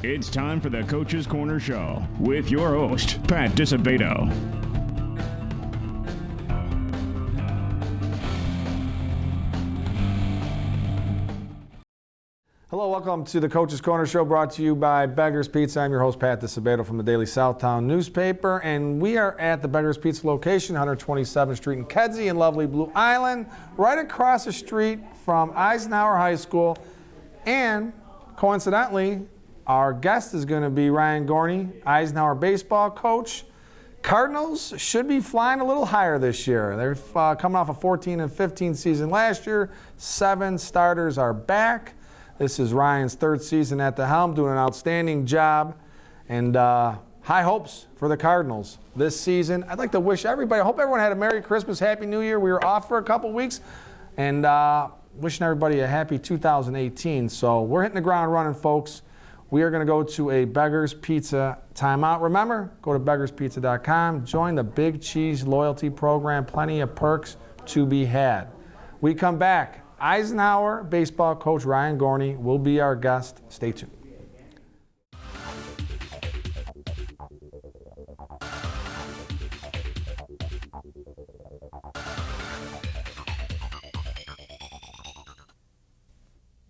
It's time for the Coach's Corner Show with your host, Pat Disabato. Hello, welcome to the Coach's Corner Show, brought to you by Beggar's Pizza. I'm your host, Pat Disabato from the Daily Southtown newspaper, and we are at the Beggar's Pizza location, 127th Street in Kedzie in lovely Blue Island, right across the street from Eisenhower High School. And coincidentally, our guest is going to be Ryan Gorney, Eisenhower baseball coach. Cardinals should be flying a little higher this year. They're coming off a 14-15 season last year. 7 starters are back. This is Ryan's 3rd season at the helm, doing an outstanding job, and high hopes for the Cardinals this season. I'd like to wish everybody, I hope everyone had a Merry Christmas, Happy New Year. We were off for a couple weeks, and wishing everybody a happy 2018. So we're hitting the ground running, folks. We are going to go to a Beggar's Pizza timeout. Remember, go to beggarspizza.com, join the Big Cheese Loyalty Program, plenty of perks to be had. We come back. Eisenhower baseball coach Ryan Gorney will be our guest. Stay tuned.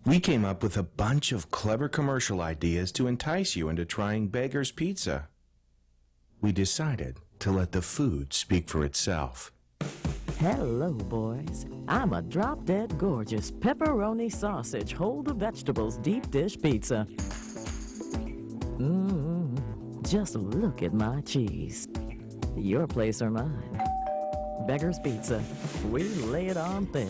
We came up with a bunch of clever commercial ideas to entice you into trying Beggar's Pizza. We decided to let the food speak for itself. Hello, boys. I'm a drop-dead gorgeous pepperoni sausage, hold the vegetables deep dish pizza. Just look at my cheese. Your place or mine. Beggar's Pizza. We lay it on thick.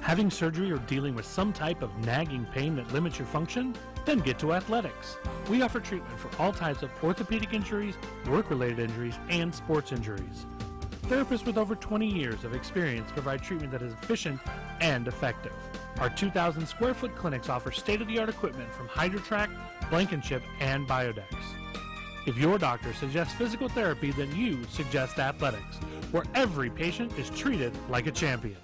Having surgery or dealing with some type of nagging pain that limits your function? Then get to Athletex. We offer treatment for all types of orthopedic injuries, work-related injuries, and sports injuries. Therapists with over 20 years of experience provide treatment that is efficient and effective. Our 2,000 square foot clinics offer state-of-the-art equipment from HydroTrack, Blankenship, and Biodex. If your doctor suggests physical therapy, then you suggest Athletex, where every patient is treated like a champion.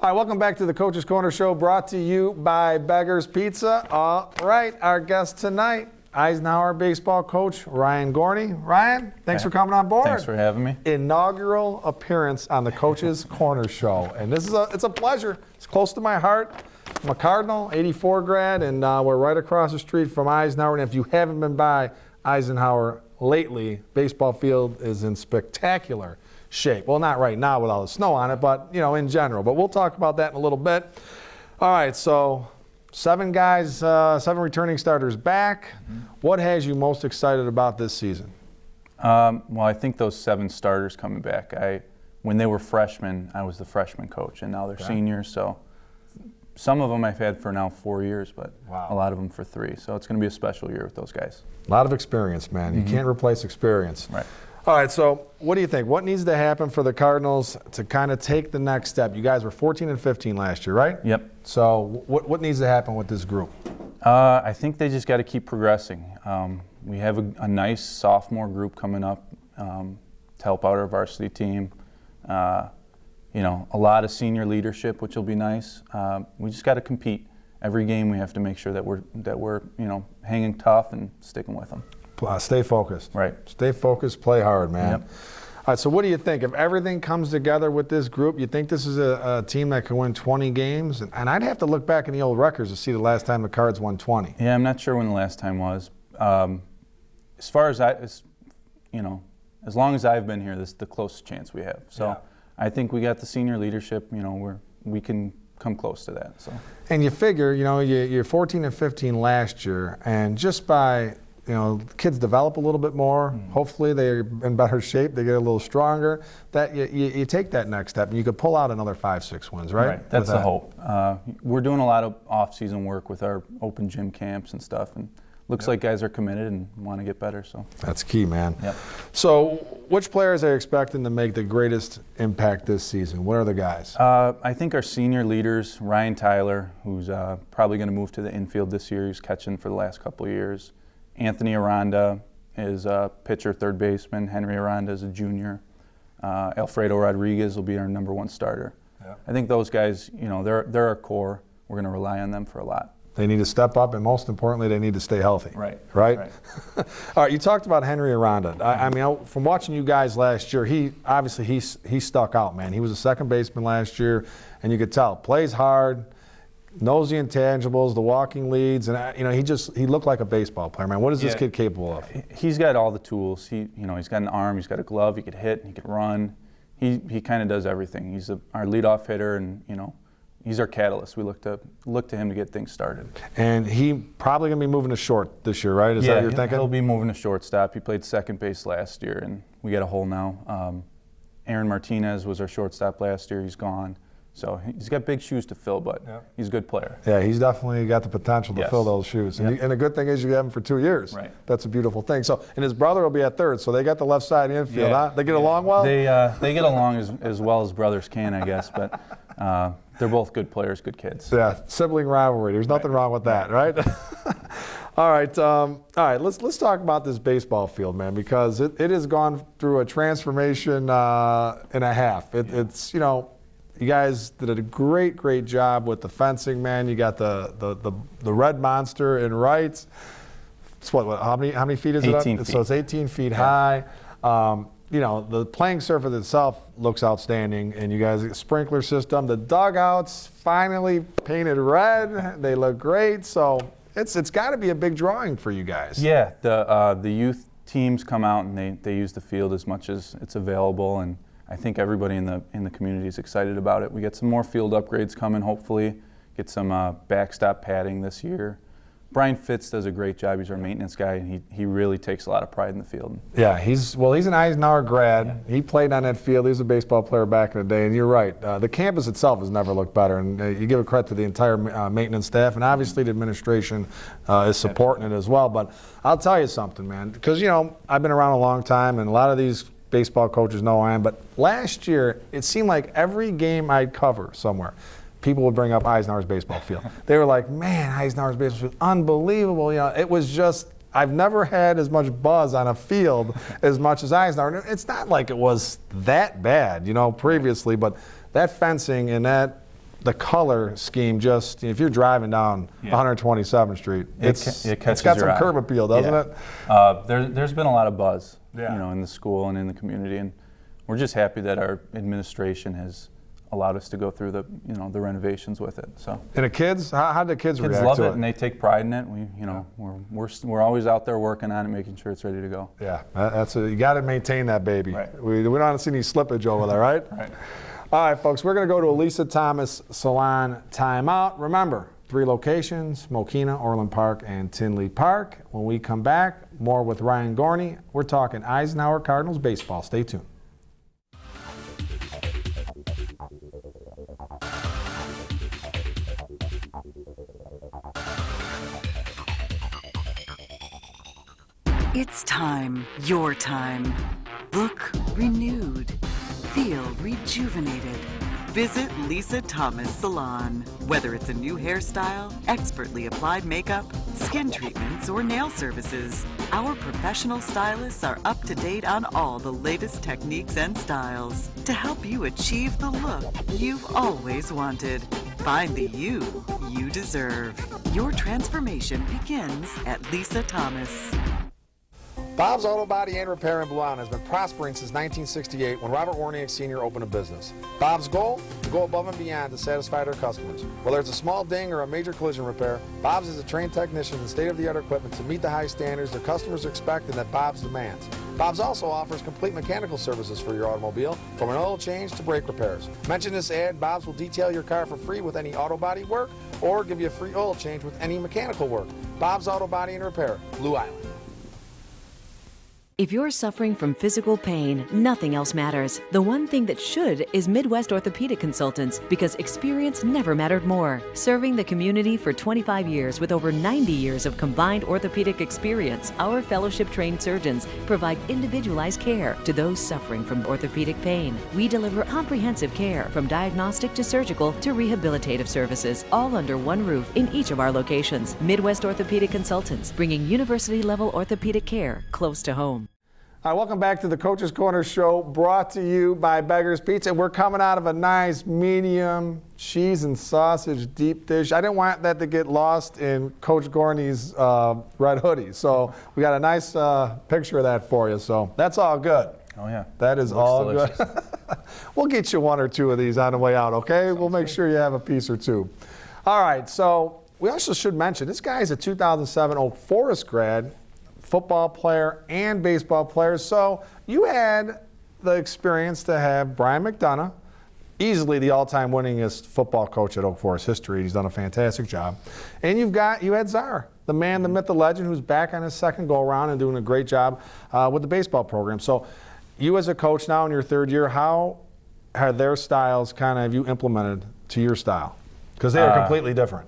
All right, welcome back to the Coach's Corner Show, brought to you by Beggar's Pizza. All right, our guest tonight, Eisenhower baseball coach Ryan Gorney. Ryan, thanks for coming on board. Thanks for having me. Inaugural appearance on the Coach's Corner Show, and this is it's a pleasure. It's close to my heart. I'm a Cardinal, 84 grad, and we're right across the street from Eisenhower. And if you haven't been by Eisenhower lately, baseball field is in spectacular shape. Well, not right now with all the snow on it, but in general. But we'll talk about that in a little bit. All right, so 7 guys, 7 returning starters back. What has you most excited about this season? Well, I think those 7 starters coming back. When they were freshmen, I was the freshman coach, and now they're seniors. So some of them I've had for now 4 years, but a lot of them for 3. So it's going to be a special year with those guys. A lot of experience, man. You can't replace experience. Right. All right, so what do you think? What needs to happen for the Cardinals to kind of take the next step? You guys were 14-15 last year, right? Yep. So what needs to happen with this group? I think they just got to keep progressing. We have a nice sophomore group coming up to help out our varsity team. A lot of senior leadership, which will be nice. We just got to compete. Every game we have to make sure that we're hanging tough and sticking with them. Stay focused. Right. Stay focused, play hard, man. Yep. All right, so what do you think? If everything comes together with this group, you think this is a team that can win 20 games? And I'd have to look back in the old records to see the last time the Cards won 20. Yeah, I'm not sure when the last time was. As far as as long as I've been here, this is the closest chance we have. So I think we got the senior leadership. We can come close to that. So. And you figure, you're 14-15 last year, and just by kids develop a little bit more. Hopefully they're in better shape, they get a little stronger, that you take that next step and you could pull out another 5-6 wins, right? Right, that's the hope. We're doing a lot of off-season work with our open gym camps and stuff, and looks like guys are committed and want to get better. So that's key, man. Yep. So which players are you expecting to make the greatest impact this season? What are the guys? I think our senior leaders, Ryan Tyler, who's probably going to move to the infield this year. He's catching for the last couple of years. Anthony Aranda is a pitcher, third baseman. Henry Aranda is a junior. Alfredo Rodriguez will be our #1 starter. Yeah. I think those guys, they're our core. We're going to rely on them for a lot. They need to step up, and most importantly, they need to stay healthy. Right. All right, you talked about Henry Aranda. I mean, from watching you guys last year, he stuck out, man. He was a second baseman last year, and you could tell. Plays hard, knows the intangibles, the walking leads, and he looked like a baseball player, man. What is this kid capable of? He's got all the tools. He's got an arm, he's got a glove, he could hit, he could run. He kind of does everything. He's our leadoff hitter, and he's our catalyst. We look to him to get things started. And he probably going to be moving to short this year, right? Is that what you're thinking? He'll be moving to shortstop. He played second base last year, and we got a hole now. Aaron Martinez was our shortstop last year. He's gone. So he's got big shoes to fill, but he's a good player. Yeah, he's definitely got the potential to fill those shoes. And, and the good thing is you have him for 2 years. Right. That's a beautiful thing. So, and his brother will be at third, so they got the left side infield, huh? They get along well? They get along as well as brothers can, I guess, but they're both good players, good kids. Yeah, sibling rivalry. There's nothing wrong with that, right? All right. Let's talk about this baseball field, man, because it has gone through a transformation and a half. It's you guys did a great job with the fencing, man. You got the red monster in right. It's how many feet is it up? 18 feet. So it's 18 feet high. The playing surface itself looks outstanding, and you guys a sprinkler system. The dugouts finally painted red. They look great. So it's got to be a big drawing for you guys. Yeah, the youth teams come out and they use the field as much as it's available, and I think everybody in the community is excited about it. We get some more field upgrades coming, hopefully. Get some backstop padding this year. Brian Fitz does a great job. He's our maintenance guy, and he really takes a lot of pride in the field. Yeah, he's an Eisenhower grad. Yeah. He played on that field. He was a baseball player back in the day, and you're right. The campus itself has never looked better, and you give a credit to the entire maintenance staff, and obviously the administration is supporting it as well. But I'll tell you something, man, because, I've been around a long time, and a lot of these baseball coaches know I am, but last year it seemed like every game I'd cover somewhere, people would bring up Eisenhower's baseball field. They were like, man, Eisenhower's baseball field, unbelievable. It was just, I've never had as much buzz on a field as much as Eisenhower. It's not like it was that bad, previously, but that fencing and the color scheme, just if you're driving down 127th Street, it's got some curb appeal, doesn't it? There's been a lot of buzz, in the school and in the community, and we're just happy that our administration has allowed us to go through the renovations with it. So. And the kids, how did the kids react to it? Kids love it, and they take pride in it. We're always out there working on it, making sure it's ready to go. Yeah, you got to maintain that baby. Right. We don't want to see any slippage over there, right? Right. All right, folks, we're going to go to a Lisa Thomas Salon timeout. Remember, 3 locations, Mokina, Orland Park, and Tinley Park. When we come back, more with Ryan Gorney. We're talking Eisenhower Cardinals baseball. Stay tuned. It's time, your time. Look renewed. Feel rejuvenated. Visit Lisa Thomas Salon. Whether it's a new hairstyle, expertly applied makeup, skin treatments, or nail services, our professional stylists are up to date on all the latest techniques and styles to help you achieve the look you've always wanted. Find the you deserve. Your transformation begins at Lisa Thomas. Bob's Auto Body and Repair in Blue Island has been prospering since 1968 when Robert Warniak Sr. opened a business. Bob's goal? To go above and beyond to satisfy their customers. Whether it's a small ding or a major collision repair, Bob's is a trained technician and state-of-the-art equipment to meet the high standards their customers expect and that Bob's demands. Bob's also offers complete mechanical services for your automobile, from an oil change to brake repairs. Mention this ad, Bob's will detail your car for free with any auto body work or give you a free oil change with any mechanical work. Bob's Auto Body and Repair, Blue Island. If you're suffering from physical pain, nothing else matters. The one thing that should is Midwest Orthopedic Consultants, because experience never mattered more. Serving the community for 25 years with over 90 years of combined orthopedic experience, our fellowship-trained surgeons provide individualized care to those suffering from orthopedic pain. We deliver comprehensive care from diagnostic to surgical to rehabilitative services, all under one roof in each of our locations. Midwest Orthopedic Consultants, bringing university-level orthopedic care close to home. All right, welcome back to the Coach's Corner Show, brought to you by Beggar's Pizza. We're coming out of a nice medium cheese and sausage deep dish. I didn't want that to get lost in Coach Gorney's red hoodie, so we got a nice picture of that for you. So that's all good. Oh yeah, that is looks all delicious. Good. We'll get you one or two of these on the way out, okay? We'll make sure you have a piece or two. All right, so we also should mention this guy is a 2007 Oak Forest grad, football player and baseball player. So you had the experience to have Brian McDonough, easily the all-time winningest football coach at Oak Forest history. He's done a fantastic job. And you had Czar, the man, the myth, the legend, who's back on his second go-around and doing a great job with the baseball program. So you as a coach now in your third year, how are their styles have you implemented to your style? Because they are completely different.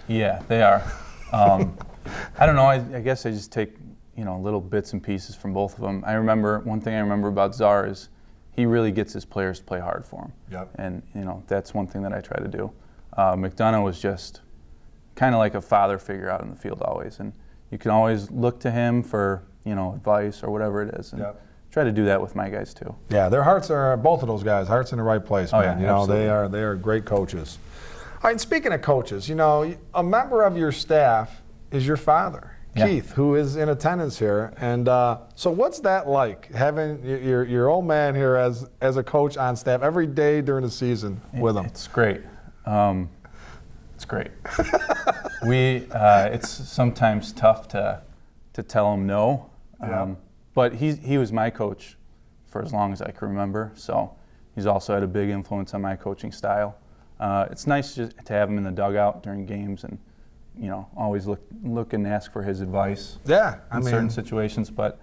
Yeah, they are. I don't know, I guess I just take little bits and pieces from both of them. One thing I remember about Czar is he really gets his players to play hard for him. Yep. And that's one thing that I try to do. McDonough was just kind of like a father figure out in the field always, and you can always look to him for advice or whatever it is, and try to do that with my guys too. Yeah, their hearts are, both of those guys, hearts in the right place, man. Yeah, they are great coaches. All right, and speaking of coaches, a member of your staff is your father, Keith, who is in attendance here. And so what's that like, having your old man here as a coach on staff every day during the season with him? It's great. It's great. It's sometimes tough to tell him no, but he was my coach for as long as I can remember, so he's also had a big influence on my coaching style. It's nice just to have him in the dugout during games and always look and ask for his advice. Yeah, in certain situations. But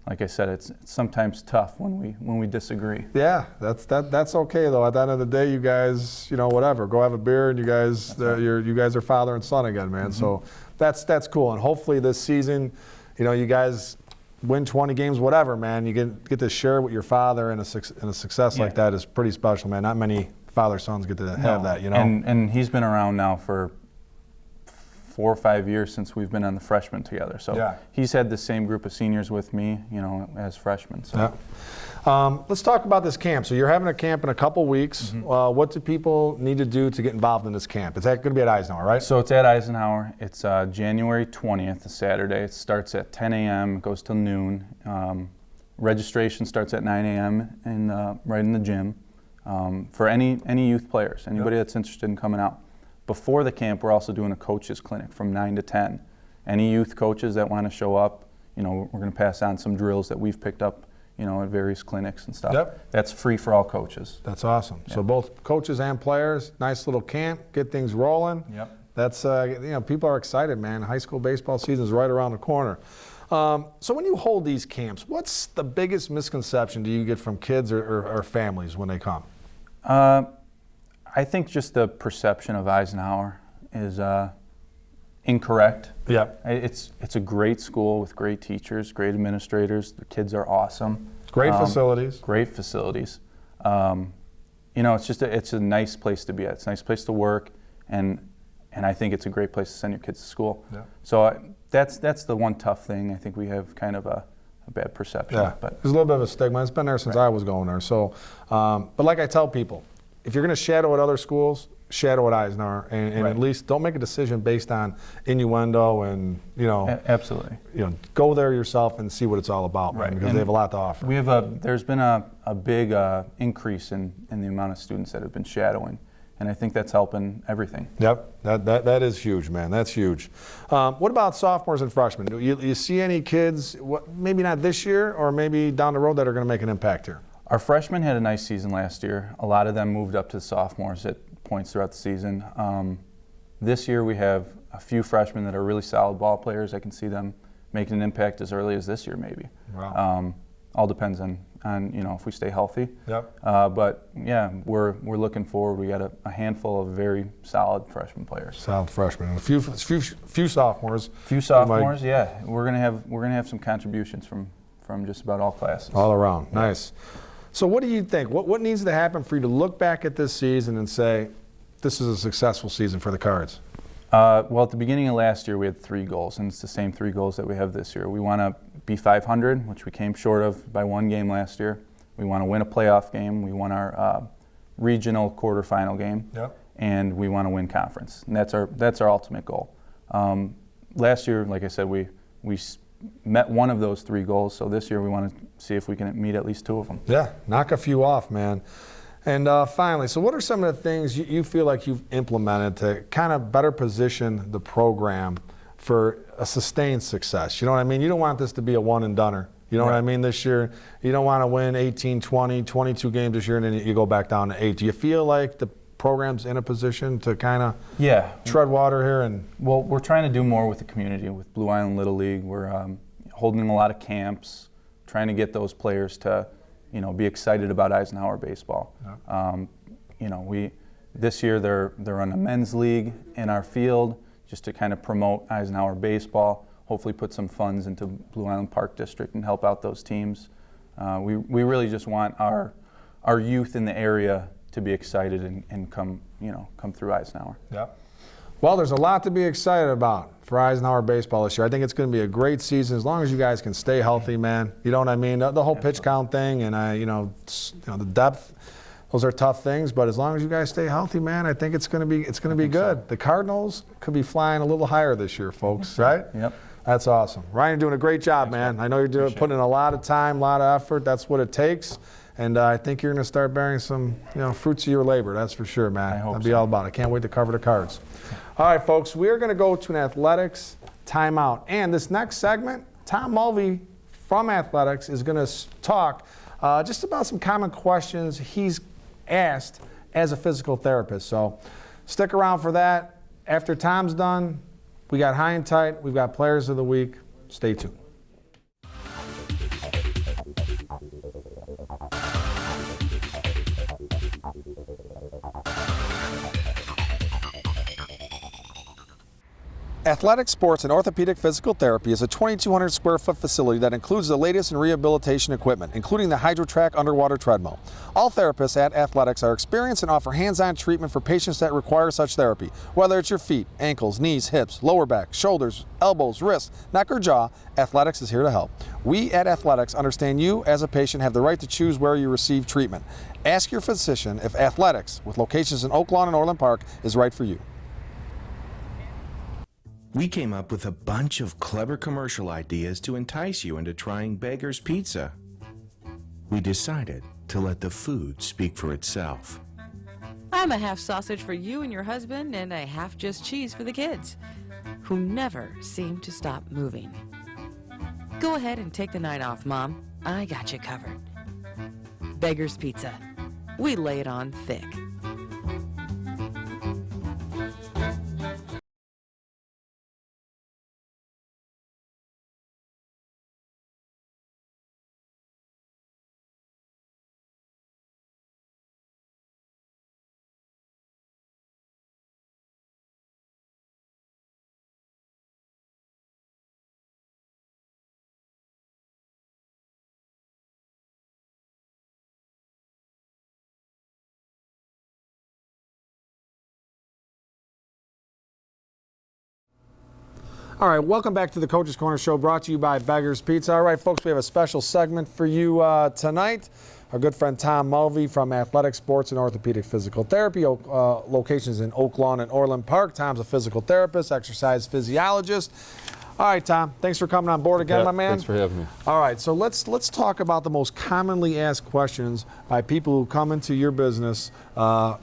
like I said, it's sometimes tough when we disagree. Yeah, that's okay though. At the end of the day, you guys, whatever, go have a beer, and you guys, you guys are father and son again, man. Mm-hmm. So that's cool. And hopefully this season, you guys win 20 games, whatever, man. You get to share with your father, and a success like that is pretty special, man. Not many father-sons get to have that, And he's been around now for 4 or 5 years since we've been on the freshmen together. So he's had the same group of seniors with me, as freshmen. So. Yeah. Let's talk about this camp. So you're having a camp in a couple weeks. Mm-hmm. What do people need to do to get involved in this camp? Is that going to be at Eisenhower, right? So it's at Eisenhower. It's January 20th, a Saturday. It starts at 10 a.m., goes till noon. Registration starts at 9 a.m. Right in the gym for any youth players, anybody that's interested in coming out. Before the camp, we're also doing a coaches clinic from 9 to 10. Any youth coaches that want to show up, we're going to pass on some drills that we've picked up, at various clinics and stuff. Yep. That's free for all coaches. That's awesome. Yep. So both coaches and players, nice little camp, get things rolling. Yep. That's, people are excited, man. High school baseball season is right around the corner. So when you hold these camps, what's the biggest misconception do you get from kids or families when they come? I think just the perception of Eisenhower is incorrect. Yeah. It's a great school with great teachers, great administrators. The kids are awesome. Great facilities. Great facilities. It's a nice place to be at. It's a nice place to work, and I think it's a great place to send your kids to school. Yeah. So that's the one tough thing. I think we have kind of a bad perception. Yeah. But there's a little bit of a stigma. It's been there since I was going there. So, but like I tell people, if you're going to shadow at other schools, shadow at Eisenhower, and at least don't make a decision based on innuendo and absolutely. Go there yourself and see what it's all about, right? Because they have a lot to offer. There's been a big increase in the amount of students that have been shadowing, and I think that's helping everything. Yep, that is huge, man. That's huge. What about sophomores and freshmen? Do you see any kids, maybe not this year or maybe down the road, that are going to make an impact here? Our freshmen had a nice season last year. A lot of them moved up to the sophomores at points throughout the season. This year we have a few freshmen that are really solid ball players. I can see them making an impact as early as this year, maybe. Wow. All depends on if we stay healthy. Yep. But yeah, we're looking forward. We got a handful of very solid freshman players. Solid freshmen. A few sophomores. Few sophomores, yeah. We're gonna have some contributions from just about all classes. All around. Yeah. Nice. So what do you think? What needs to happen for you to look back at this season and say, this is a successful season for the Cards? Well, at the beginning of last year, we had 3 goals, and it's the same 3 goals that we have this year. We want to be 500, which we came short of by 1 game last year. We want to win a playoff game. We won our regional quarterfinal game, and we want to win conference. And that's our ultimate goal. Last year, like I said, we met one of those 3 goals. So this year, we want to see if we can meet at least 2 of them. Yeah, knock a few off, man. And finally, so what are some of the things you feel like you've implemented to kind of better position the program for a sustained success? You know what I mean? You don't want this to be a one and doneer. You know what I mean? This year, you don't want to win 18, 20, 22 games this year and then you go back down to 8. Do you feel like the program's in a position to kind of tread water here? Well, we're trying to do more with the community, with Blue Island Little League. We're holding a lot of camps, trying to get those players to be excited about Eisenhower baseball. This year they're on a men's league in our field just to kind of promote Eisenhower baseball, hopefully put some funds into Blue Island Park District and help out those teams. We really just want our youth in the area to be excited and come through Eisenhower. Yeah. Well, there's a lot to be excited about for Eisenhower baseball this year. I think it's going to be a great season as long as you guys can stay healthy, man. You know what I mean? The whole pitch count thing and the depth, those are tough things. But as long as you guys stay healthy, man, I think it's going to be good. The Cardinals could be flying a little higher this year, folks. Right? Yep. That's awesome. Ryan, you're doing a great job, man. I know you're putting in a lot of time, a lot of effort. That's what it takes. And I think you're going to start bearing some, fruits of your labor. That's for sure, man. I hope I'll be all about it. Can't wait to cover the Cards. All right, folks, we're going to go to an athletics timeout. And this next segment, Tom Mulvey from Athletics is going to talk just about some common questions he's asked as a physical therapist. So stick around for that. After Tom's done, we got High and Tight. We've got Players of the Week. Stay tuned. Athletic Sports and Orthopedic Physical Therapy is a 2,200 square foot facility that includes the latest in rehabilitation equipment, including the HydroTrack underwater treadmill. All therapists at Athletics are experienced and offer hands-on treatment for patients that require such therapy. Whether it's your feet, ankles, knees, hips, lower back, shoulders, elbows, wrists, neck or jaw, Athletics is here to help. We at Athletics understand you as a patient have the right to choose where you receive treatment. Ask your physician if Athletics, with locations in Oak Lawn and Orland Park, is right for you. We came up with a bunch of clever commercial ideas to entice you into trying Beggar's Pizza. We decided to let the food speak for itself. I'm a half sausage for you and your husband and a half just cheese for the kids, who never seem to stop moving. Go ahead and take the night off, Mom. I got you covered. Beggar's Pizza. We lay it on thick. All right, welcome back to the Coach's Corner Show, brought to you by Beggar's Pizza. All right, folks, we have a special segment for you tonight. Our good friend Tom Mulvey from Athletic Sports and Orthopedic Physical Therapy, locations in Oak Lawn and Orland Park. Tom's a physical therapist, exercise physiologist. All right, Tom, thanks for coming on board again, my man. Thanks for having me. All right, so let's talk about the most commonly asked questions by people who come into your business for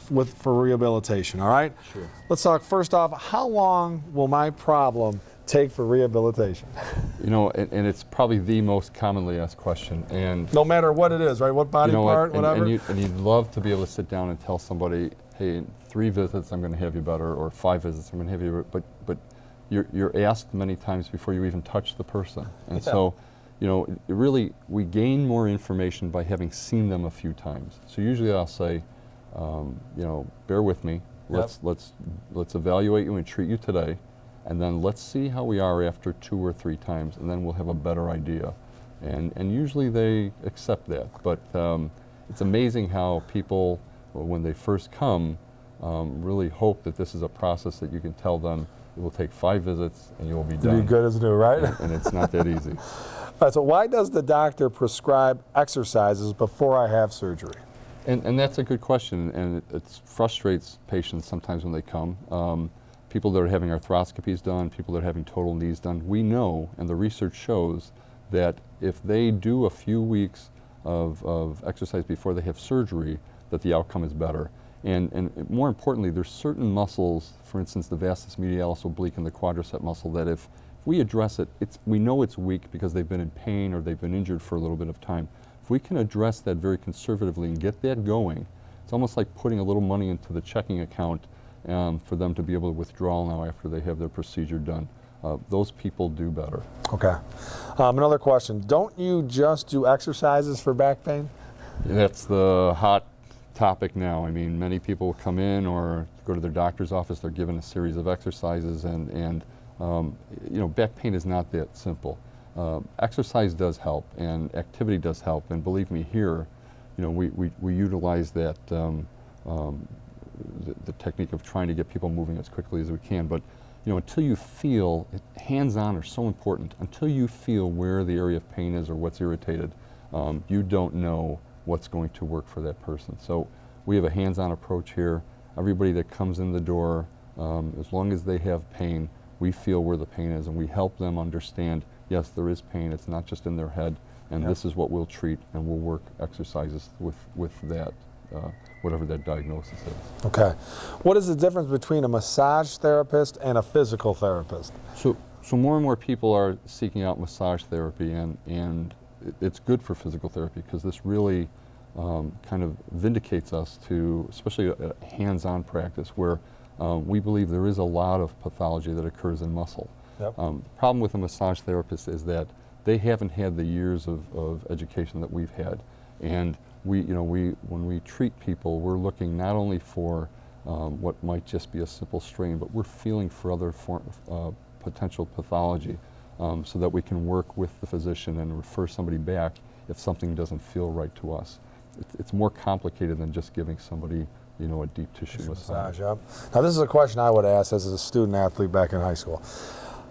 rehabilitation, all right? Sure. Let's talk first off, how long will my problem take for rehabilitation? And it's probably the most commonly asked question. And no matter what it is, right? What body part, whatever. And you'd love to be able to sit down and tell somebody, hey, in 3 visits I'm going to have you better, or 5 visits I'm going to have you better. But you're asked many times before you even touch the person. And so, you know, we gain more information by having seen them a few times. So usually I'll say, you know, bear with me. Let's evaluate you and treat you today, and then let's see how we are after 2 or 3 times, and then we'll have a better idea. And usually they accept that. But it's amazing how people, when they first come, really hope that this is a process that you can tell them it will take 5 visits and you will be done. Be good as new, right? And it's not that easy. All right, so why does the doctor prescribe exercises before I have surgery? And that's a good question, and it frustrates patients sometimes when they come. People that are having arthroscopies done, people that are having total knees done, we know, and the research shows, that if they do a few weeks of exercise before they have surgery, that the outcome is better. And more importantly, there's certain muscles, for instance, the vastus medialis oblique and the quadricep muscle, that if we address it, we know it's weak because they've been in pain or they've been injured for a little bit of time. If we can address that very conservatively and get that going, it's almost like putting a little money into the checking account for them to be able to withdraw now after they have their procedure done. Those people do better. Okay. Another question. Don't you just do exercises for back pain? That's the hot topic now. I mean, many people come in or go to their doctor's office, they're given a series of exercises, and you know, back pain is not that simple. Exercise does help, and activity does help, and believe me, here, you know, we utilize that the technique of trying to get people moving as quickly as we can. But you know, until you feel, hands-on are so important. Until you feel where the area of pain is or what's irritated, you don't know what's going to work for that person. So we have a hands-on approach here. Everybody that comes in the door, as long as they have pain, we feel where the pain is, and we help them understand, yes, there is pain, it's not just in their head, and this is what we'll treat, and we'll work exercises with that, whatever that diagnosis is. Okay. What is the difference between a massage therapist and a physical therapist? So more and more people are seeking out massage therapy, and it's good for physical therapy because this really kind of vindicates us to, especially a hands-on practice where we believe there is a lot of pathology that occurs in muscle. Yep. Problem with a massage therapist is that they haven't had the years of education that we've had, and when we treat people, we're looking not only for what might just be a simple strain, but we're feeling for other potential pathology, so that we can work with the physician and refer somebody back if something doesn't feel right to us. It's more complicated than just giving somebody, you know, a deep tissue massage. Yep. Now this is a question I would ask as a student athlete back in high school.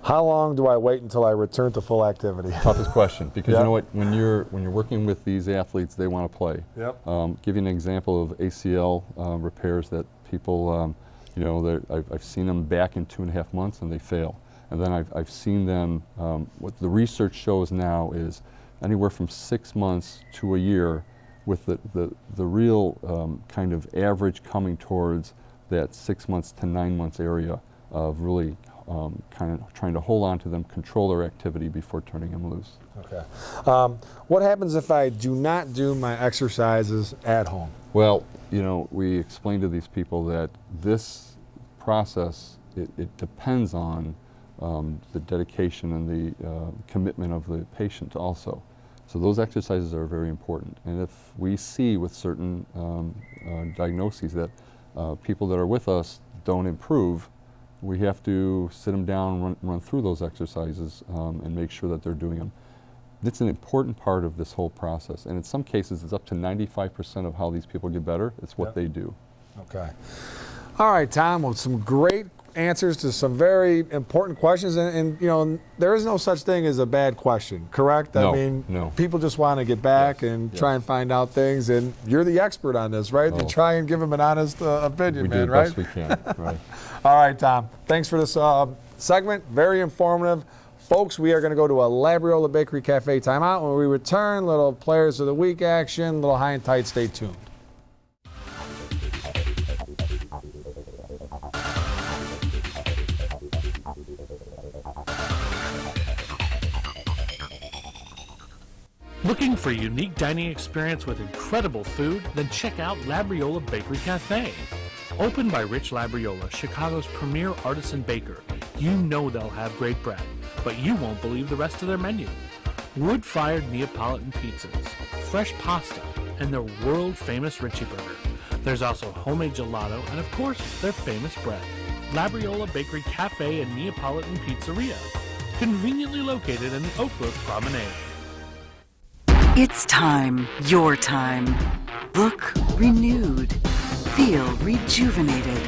How long do I wait until I return to full activity? Toughest question, because you know what, when you're working with these athletes, they want to play. Yep. Give you an example of ACL repairs that people, you know, I've seen them back in 2.5 months and they fail. And then I've seen them, what the research shows now is anywhere from 6 months to a year, with the real kind of average coming towards that 6 months to 9 months area of really kind of trying to hold on to them, control their activity before turning them loose. Okay. What happens if I do not do my exercises at home? Well, you know, we explain to these people that this process, it depends on the dedication and the commitment of the patient also. So those exercises are very important. And if we see with certain diagnoses that people that are with us don't improve, we have to sit them down, run through those exercises and make sure that they're doing them. It's an important part of this whole process. And in some cases, it's up to 95% of how these people get better. It's what they do. Okay. All right, Tom, well, some great answers to some very important questions, and you know, there is no such thing as a bad question, correct? No, I mean, no. People just want to get back and try and find out things, and you're the expert on this, right? To try and give them an honest opinion, man, right? We do the best we can, right. All right, Tom, thanks for this segment, very informative. Folks, we are going to go to a Labriola Bakery Cafe timeout. When we return, little Players of the Week action, little high and tight, stay tuned. Looking for a unique dining experience with incredible food? Then check out Labriola Bakery Cafe. Opened by Rich Labriola, Chicago's premier artisan baker, You know they'll have great bread, but you won't believe the rest of their menu. Wood-fired Neapolitan pizzas, fresh pasta, and their world-famous Richie Burger. There's also homemade gelato and, of course, their famous bread. Labriola Bakery Cafe and Neapolitan Pizzeria, conveniently located in the Oakbrook Promenade. It's time, your time. Look renewed. Feel rejuvenated.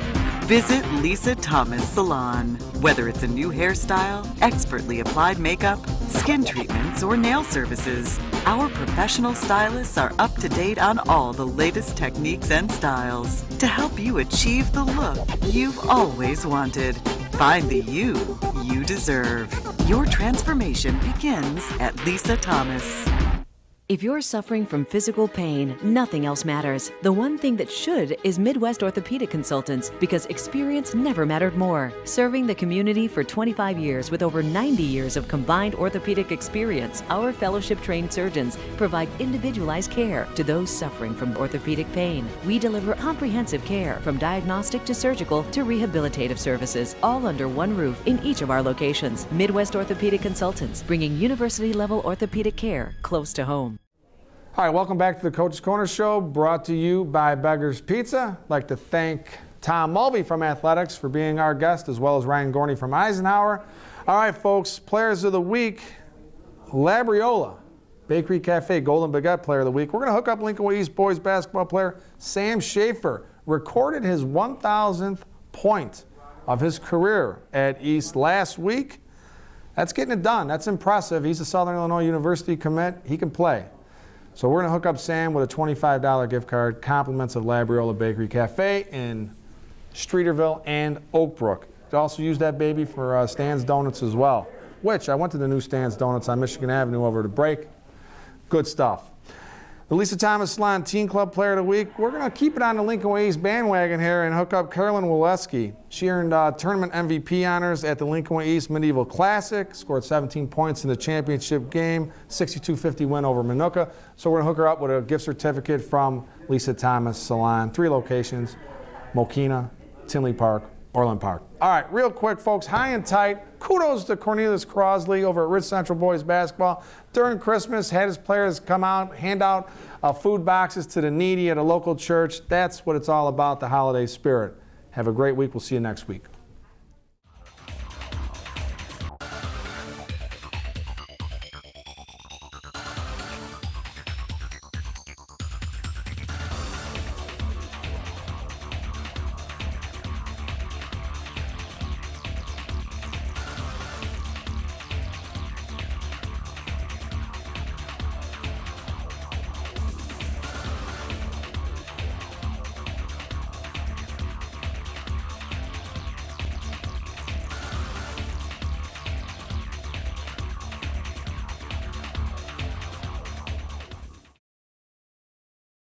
Visit Lisa Thomas Salon. Whether it's a new hairstyle, expertly applied makeup, skin treatments, or nail services, our professional stylists are up to date on all the latest techniques and styles to help you achieve the look you've always wanted. Find the you deserve. Your transformation begins at Lisa Thomas. If you're suffering from physical pain, nothing else matters. The one thing that should is Midwest Orthopedic Consultants, because experience never mattered more. Serving the community for 25 years with over 90 years of combined orthopedic experience, our fellowship-trained surgeons provide individualized care to those suffering from orthopedic pain. We deliver comprehensive care from diagnostic to surgical to rehabilitative services, all under one roof in each of our locations. Midwest Orthopedic Consultants, bringing university-level orthopedic care close to home. All right, welcome back to the Coach's Corner Show, brought to you by Beggar's Pizza. I'd like to thank Tom Mulvey from Athletex for being our guest, as well as Ryan Gorney from Eisenhower. All right, folks, Players of the Week, Labriola Bakery Cafe Golden Baguette Player of the Week. We're going to hook up Lincoln Way East boys basketball player Sam Schaefer. Recorded his 1,000th point of his career at East last week. That's getting it done. That's impressive. He's a Southern Illinois University commit. He can play. So we're going to hook up Sam with a $25 gift card, compliments of Labriola Bakery Cafe in Streeterville and Oakbrook. You also use that baby for Stan's Donuts as well, which I went to the new Stan's Donuts on Michigan Avenue over to break. Good stuff. The Lisa Thomas Salon Teen Club Player of the Week. We're going to keep it on the Lincoln Way East bandwagon here and hook up Carolyn Waleski. She earned tournament MVP honors at the Lincoln Way East Medieval Classic, scored 17 points in the championship game, 62-50 win over Minooka. So we're going to hook her up with a gift certificate from Lisa Thomas Salon. 3 locations, Mokina, Tinley Park, Orland Park. All right, real quick, folks, high and tight. Kudos to Cornelius Crosley over at Ridge Central Boys Basketball. During Christmas, had his players come out, hand out food boxes to the needy at a local church. That's what it's all about, the holiday spirit. Have a great week. We'll see you next week.